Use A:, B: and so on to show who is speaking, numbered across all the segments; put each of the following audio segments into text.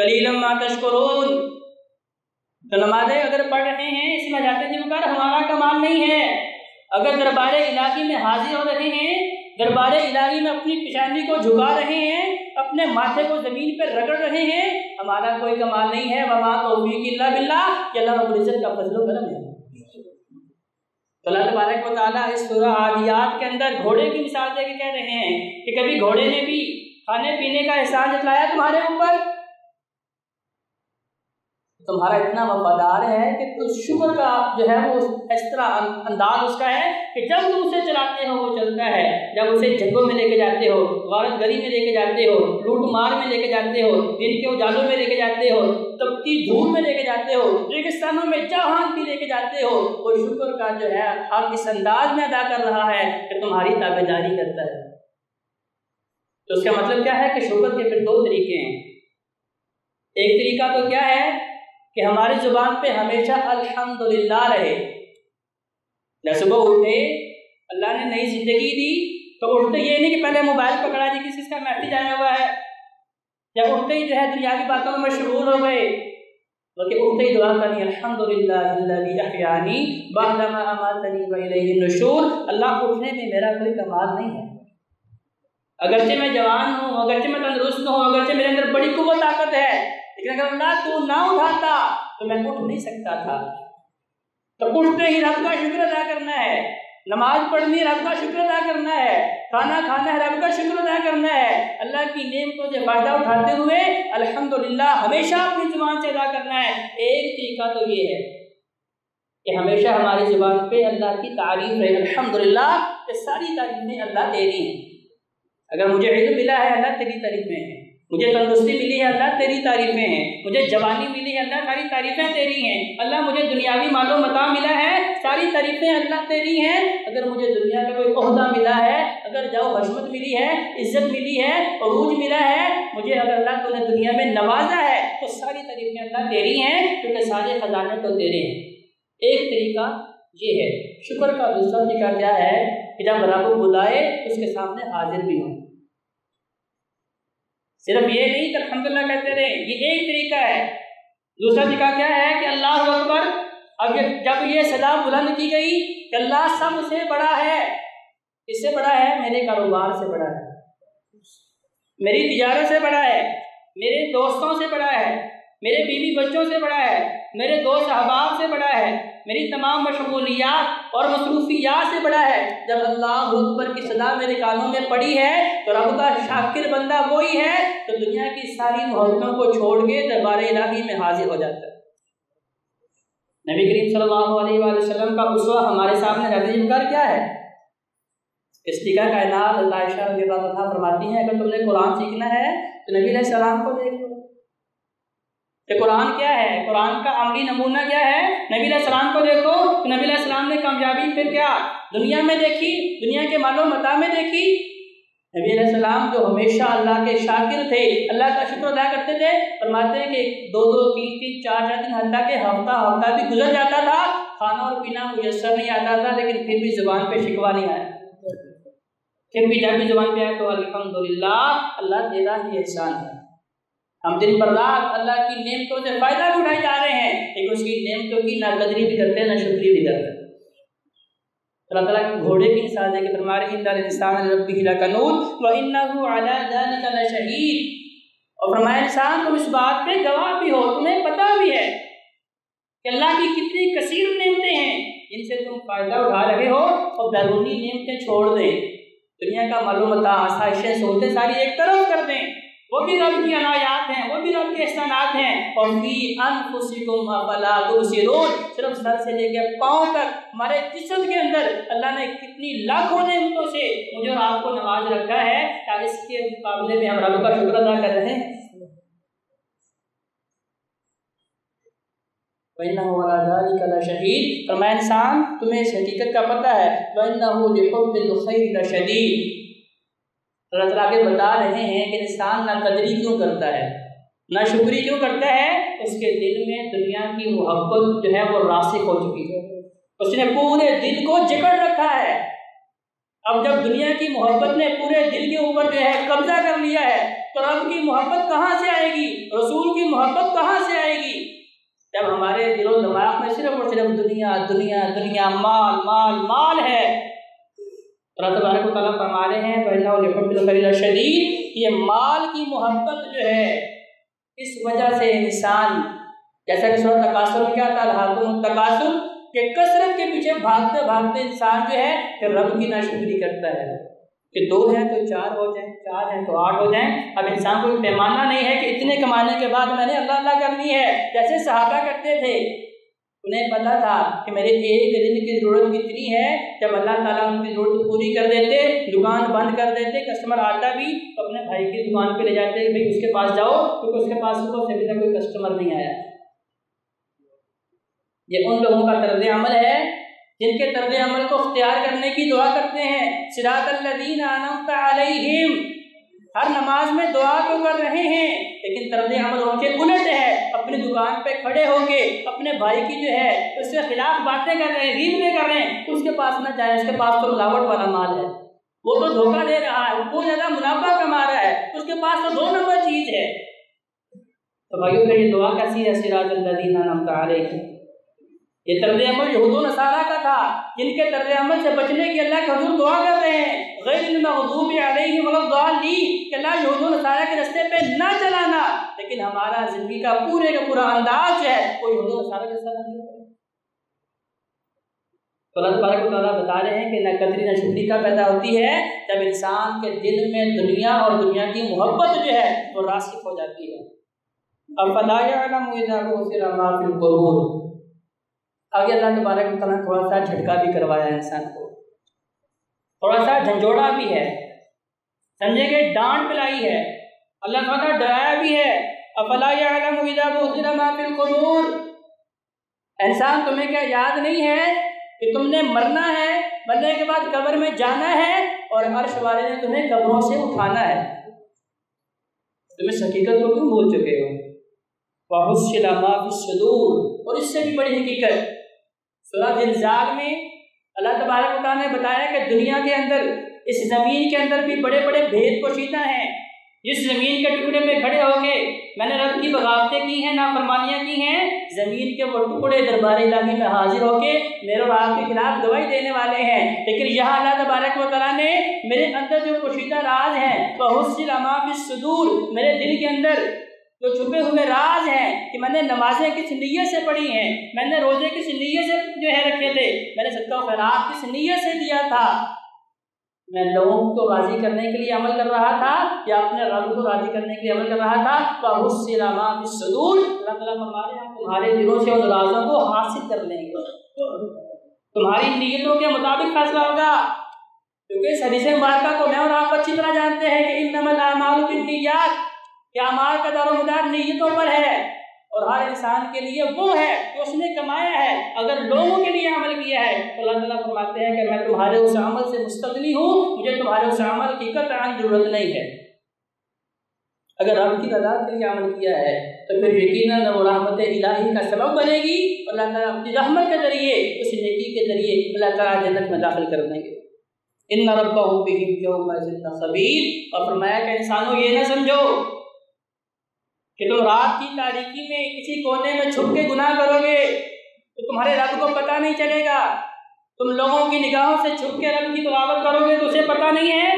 A: قلیلا ما تشکرون. تو نمازیں اگر پڑھ رہے ہیں اس میں جاتے جی مگر ہمارا کمال نہیں ہے. اگر دربار الہی میں حاضر ہو رہے ہیں، دربار الہی میں اپنی پیشانی کو جھکا رہے ہیں، اپنے ماتھے کو زمین پر رگڑ رہے ہیں، ہمارا کوئی کمال نہیں ہے. وما توفیق الا باللہ، یہ اللہ رب العزت کا فضل و کرم ہے. تو اللہ تبارک و تعالیٰ اس سورہ عادیات کے اندر گھوڑے کی مثال دے کے کہہ رہے ہیں کہ کبھی گھوڑے نے بھی کھانے پینے کا احسان جتلایا تمہارے اوپر؟ تمہارا اتنا وفادار ہے کہ تو شکر کا جو ہے وہ اس طرح انداز اس کا ہے کہ جب تم اسے چلاتے ہو وہ چلتا ہے، جب اسے جنگوں میں لے کے جاتے ہو، غارت گری میں لے کے جاتے ہو، لوٹ مار میں لے کے جاتے ہو، دن کے اجالوں میں لے کے جاتے ہو، تپتی دھوپ میں لے کے جاتے ہو، ریگستانوں میں جہاں بھی لے کے جاتے ہو، وہ شکر کا جو ہے حق اس انداز میں ادا کر رہا ہے کہ تمہاری تابعداری کرتا ہے. تو اس کا مطلب کیا ہے کہ شکر کے پھر دو طریقے ہیں. ایک طریقہ تو کیا ہے کہ ہماری زبان پہ ہمیشہ الحمدللہ رہے. جب صبح اٹھے، اللہ نے نئی زندگی دی، تو اٹھتے یہ نہیں کہ پہلے موبائل پکڑا جی کسی کا میسیج آیا ہوا ہے، یا اٹھتے ہی جو ہے دنیا کی باتوں میں مشغول ہو گئے، بلکہ اٹھتے ہی دعا کرنی الحمدللہ الذی احیانی بعدما اماتنی والیہ النشور. اللہ اٹھنے میں میرا کوئی کمال نہیں ہے، اگرچہ میں جوان ہوں، اگرچہ میں تندرست ہوں، اگرچہ میرے اندر بڑی قوت طاقت ہے، لیکن اگر اللہ تو نہ اٹھاتا تو میں اٹھ نہیں سکتا تھا. تو اٹھتے ہی رب کا شکر ادا کرنا ہے، نماز پڑھنی ہے رب کا شکر ادا کرنا ہے، کھانا کھانا ہے رب کا شکر ادا کرنا ہے. اللہ کی نعمتوں سے فائدہ اٹھاتے ہوئے الحمدللہ ہمیشہ اپنی زبان سے ادا کرنا ہے. ایک طریقہ تو یہ ہے کہ ہمیشہ ہماری زبان پہ اللہ کی تعریف رہے، الحمدللہ کہ ساری تعریفیں اللہ تیری ہیں. اگر مجھے علم ملا ہے اللہ تیری تعریفیں ہیں، مجھے تندرستی ملی ہے اللہ تیری تعریفیں ہیں، مجھے جوانی ملی ہے اللہ ساری تعریفیں تیری ہیں. اللہ مجھے دنیاوی مال و متاع ملا ہے، ساری تعریفیں اللہ تیری ہیں. اگر مجھے دنیا کا کوئی عہدہ ملا ہے، اگر جاؤ حشمت ملی ہے، عزت ملی ہے، عروج ملا ہے، مجھے اگر اللہ تو نے دنیا میں نوازا ہے تو ساری تعریفیں اللہ تیری ہیں، کیونکہ سارے خزانے تو تیرے ہیں. ایک طریقہ یہ ہے. شکر کا دوسرا طریقہ کیا ہے کہ جب رب کو بلائے اس کے سامنے حاضر بھی ہوں. صرف یہ نہیں کہ الحمدللہ کہتے رہے، یہ ایک طریقہ ہے. دوسرا طریقہ کیا ہے کہ اللہ اکبر، اب جب یہ صدا بلند کی گئی کہ اللہ سب سے بڑا ہے. اس سے بڑا ہے؟ میرے کاروبار سے بڑا ہے، میری تجارت سے بڑا ہے، میرے دوستوں سے بڑا ہے، میرے بیوی بچوں سے بڑا ہے، میرے دوست احباب سے بڑا ہے، میری تمام مشغولیات اور مصروفیات سے بڑا ہے. جب اللہ اکبر کی صدا میرے کانوں میں پڑی ہے تو رب کا شاکر بندہ وہی ہے تو دنیا کی ساری محبتوں کو چھوڑ کے دربار الہی میں حاضر ہو جاتا ہے. نبی کریم صلی اللہ علیہ وآلہ وسلم کا اسوہ ہمارے سامنے رضی کر کیا ہے؟ استقاء کائنات اللہ عائشہ رضی اللہ عنہا فرماتی ہیں اگر تم نے قرآن سیکھنا ہے تو نبی علیہ السلام کو دیکھ لو کہ قرآن کیا ہے، قرآن کا عملی نمونہ کیا ہے. نبی علیہ السلام کو دیکھو تو نبی علیہ السلام نے کامیابی پھر کیا دنیا میں دیکھی، دنیا کے مال و متاع میں دیکھی. نبی علیہ السلام جو ہمیشہ اللہ کے شاکر تھے، اللہ کا شکر ادا کرتے تھے، فرماتے ہیں کہ 2-2 3-3 4-4 دن حتیٰ کہ ہفتہ بھی گزر جاتا تھا، کھانا اور پینا میسر نہیں آتا تھا، لیکن پھر بھی زبان پہ شکوہ نہیں آیا. پھر بھی جب بھی زبان پہ آئے تو الحمدللہ اللہ تیرا ہی احسان ہے. ہم دن پر رات اللہ کی نعمتوں سے فائدہ بھی اٹھائے جا رہے ہیں، لیکن اس کی نعمتوں کی نہ قدری بھی کرتے ہیں نہ شکری بھی کرتے ہیں. اللہ تعالیٰ کے گھوڑے کی مثال دے کے فرما رہے ہیں ان الانسان لربہ لکنود وانہ علی ذلک لشہید. اور فرمایا انسان تم اس بات پہ گواہ بھی ہو، تمہیں پتہ بھی ہے کہ اللہ کی کتنی کثیر نعمتیں ہیں جن سے تم فائدہ اٹھا رہے ہو، اور بیرونی نعمتیں چھوڑ دیں، دنیا کا مال و متاع آسائشیں سہولتیں ساری ایک طرف کر دیں. وہ بھی رب کی عنایات ہیں، وہ بھی رب کے احسانات ہیں. اور فی انفسکم افلا تبصرون، صرف سر سے لے کے پاؤں تک ہمارے جسم کے اندر اللہ نے کتنی لاکھوں نعمتوں سے مجھے اور آپ کو نواز رکھا ہے کہ اس کے مقابلے میں ہم رب کا شکر ادا کر رہے ہیں. وَإِنَّهُ عَلَى ذَلِكَ لَشَهِيدٌ. فرمایا انسان تمہیں اس حقیقت کا پتہ ہے وَإِنَّهُ لِحُبِّ الْخَيْرِ لَشَدِيدٌ. اللہ تعالیٰ کے بتا رہے ہیں کہ انسان نہ قدری کیوں کرتا ہے، نہ شکری کیوں کرتا ہے. اس کے دل میں دنیا کی محبت جو ہے وہ راسخ ہو چکی ہے، اس نے پورے دل کو جکڑ رکھا ہے. اب جب دنیا کی محبت نے پورے دل کے اوپر جو ہے قبضہ کر لیا ہے تو رب کی محبت کہاں سے آئے گی، رسول کی جب ہمارے دل و دماغ میں صرف اور صرف دنیا دنیا دنیا، مال مال مال ہے، اللہ تبارک و تعالیٰ فرما رہے ہیں وَإِنَّهُ لِحُبِّ الْخَيْرِ لَشَدِيدٌ، یہ مال کی محبت جو ہے اس وجہ سے انسان، جیسا کہ سورۃ تکاثر میں کیا تھا، الہاکم التکاثر، کہ کثرت کے پیچھے بھاگتے بھاگتے انسان جو ہے پھر رب کی ناشکری کرتا ہے کہ 2 ہیں تو 4 ہو جائیں، 4 ہیں تو 8 ہو جائیں۔ اب انسان کو پیمانہ نہیں ہے کہ اتنے کمانے کے بعد میں نے اللہ اللہ کرنی ہے، جیسے صحابہ کرتے تھے، انہیں پتا تھا کہ میرے ایک دن کی ضرورت کتنی ہے، جب اللہ تعالیٰ ان کی ضرورت پوری کر دیتے، دکان بند کر دیتے، کسٹمر آتا بھی تو اپنے بھائی کی دکان پہ لے جاتے کہ بھائی اس کے پاس جاؤ، کیونکہ اس کے پاس ابھی تک کوئی کسٹمر نہیں آیا۔ یہ ان لوگوں کا طرز عمل ہے جن کے طرز عمل کو اختیار کرنے کی دعا کرتے ہیں، صراط الذین انعمت علیہم، ہر نماز میں دعا تو کر رہے ہیں لیکن طرز عمل ان کے الٹ ہے، اپنی دکان پہ کھڑے ہو کے اپنے بھائی کی جو ہے اس کے خلاف باتیں کر رہے ہیں، غیبتیں کر رہے ہیں، اس کے پاس نہ جائیں، اس کے پاس تو ملاوٹ والا مال ہے، وہ تو دھوکہ دے رہا ہے، وہ زیادہ منافع کما رہا ہے، اس کے پاس تو 2 نمبر چیز ہے۔ تو بھائیوں کہ یہ دعا کیسی ہے، صراط الذین انعمت علیہم، یہ طرز عمل یہود و نصارہ کا تھا، جن کے طرز عمل سے بچنے کی اللہ کے حضور دعا کر رہے ہیں، غیر المغضوب علیہم ولا الضالین، کہ اللہ یہود و نصارہ کے راستے پہ نہ چلانا، لیکن ہمارا زندگی کا پورے کا پورا انداز جو ہے وہ یہود و نصارہ کے ساتھ نہیں ہے۔ تو اللہ تبارک و تعالیٰ بتا رہے ہیں کہ نہ قدری نہ شکری کا پیدا ہوتی ہے جب انسان کے دل میں دنیا اور دنیا کی محبت جو ہے وہ راسخ ہو جاتی ہے۔ افلا یعلم اذا بشر ما فی القبور، آگے اللہ تبارک و تعالیٰ نے تھوڑا سا جھٹکا بھی کروایا انسان کو، تھوڑا سا جھنجھوڑا بھی ہے، سمجھے کہ ڈانٹ پلائی ہے، اللہ تعالیٰ ڈرایا بھی ہے، افلا یعلم اذا بشر ما فی القبور، انسان تمہیں کیا یاد نہیں ہے کہ تم نے مرنا ہے، مرنے کے بعد قبر میں جانا ہے اور عرش والے نے تمہیں قبروں سے اٹھانا ہے، تم اس حقیقت کو کیوں بھول چکے ہو؟ وَحُصِّلَ مَا فِي الصُّدُورِ، اور اس سے بھی بڑی حقیقت سورہ زلزال میں اللہ تبارک و تعالیٰ نے بتایا کہ دنیا کے اندر، اس زمین کے اندر بھی بڑے بڑے بھید پوشیدہ ہیں، جس زمین کے ٹکڑے پہ کھڑے ہو کے میں نے رب کی بغاوتیں کی ہیں، نافرمانیاں کی ہیں، زمین کے وہ ٹکڑے دربار الہی میں حاضر ہو کے میرے اور آپ کے خلاف گواہی دینے والے ہیں، لیکن یہاں اللہ تبارک و تعالیٰ نے میرے اندر جو پوشیدہ راز ہیں، وَحُصِّلَ مَا فِي الصُّدُورِ، میرے دل کے اندر جو چھپے ہوئے راز ہیں کہ میں نے نمازیں کس نیت سے پڑھی ہیں، میں نے روزے کس نیت سے جو ہے رکھے تھے، میں نے صدقہ و خیرات کس نیت سے دیا تھا، میں لوگوں کو راضی کرنے کے لیے عمل کر رہا تھا یا اپنے رب کو راضی کرنے کے لیے عمل کر رہا تھا۔ وَحُصِّلَ مَا فِي الصُّدُورِ، اللہ تعالیٰ فرما رہے ہیں ہم تمہارے دلوں سے ان رازوں کو حاصل کر لیں گے، تمہاری نیتوں کے مطابق فیصلہ ہوگا، کیونکہ اس حدیث مبارکہ کو میں اور آپ اچھی طرح جانتے ہیں کہ انما الاعمال بالنیات، کہ اعمال کا دار و مدار نیتوں پر ہے، اور ہر انسان کے لیے وہ ہے جو اس نے کمایا ہے، اگر لوگوں کے لیے عمل کیا ہے تو اللہ تعالیٰ فرماتے ہیں کہ میں تمہارے اس عمل سے مستغنی ہوں، مجھے تمہارے اس عمل کی قطعاً ضرورت نہیں ہے۔ اگر رب کی رضا کے لیے عمل کیا ہے تو پھر یقیناً وہ رحمت الہی کا سبب بنے گی، اللہ تعالیٰ اپنی رحمت کے ذریعے، اس نیکی کے ذریعے اللہ تعالیٰ جنت میں داخل کر دیں گے۔ ان ربهم بهم یومئذ خبیر، اور فرمایا کہ انسانوں یہ نہ سمجھو کہ تم رات کی تاریکی میں کسی کونے میں چھپ کے گناہ کرو گے تو تمہارے رب کو پتہ نہیں چلے گا، تم لوگوں کی نگاہوں سے چھپ کے رب کی بغاوت کرو گے تو اسے پتہ نہیں ہے،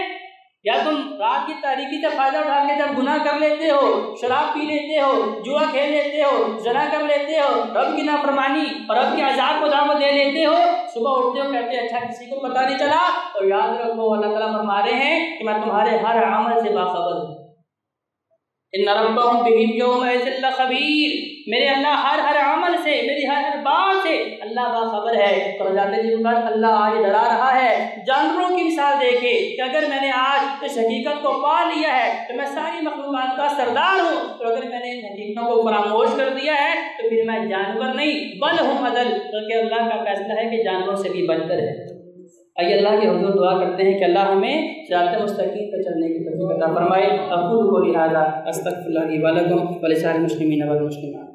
A: یا تم رات کی تاریکی سے فائدہ اٹھا کے جب گناہ کر لیتے ہو، شراب پی لیتے ہو، جوا کھیل لیتے ہو، زنا کر لیتے ہو، رب کی نافرمانی اور رب کے عذاب کو دعوت دے لیتے ہو، صبح اٹھتے ہو کہتے ہیں اچھا کسی کو پتہ نہیں چلا، اور یاد رکھو اللہ تعالیٰ فرما رہے ہیں کہ میں تمہارے ہر عمل سے باخبر ہوں۔ ان ربهم بهم یومئذ لخبیر، میرے اللہ ہر عمل سے، میری ہر بات سے اللہ باخبر ہے۔ تو حضرت جن پر اللہ آج ڈرا رہا ہے، جانوروں کی مثال دے کے کہ اگر میں نے آج اس حقیقت کو پا لیا ہے تو میں ساری مخلوقات کا سردار ہوں، اور اگر میں نے ان حقیقتوں کو فراموش کر دیا ہے تو پھر میں جانور نہیں بل ہوں اضل، بلکہ اللہ کا فیصلہ ہے کہ جانوروں سے بھی بدتر ہے۔ آئیے اللہ کے حضور دعا کرتے ہیں کہ اللہ ہمیں صراط مستقیم پر چلنے کی توفیق عطا فرمائے۔ اقول قولی ھذا استغفر اللہ لی ولکم ولسائر المسلمین والمسلمات۔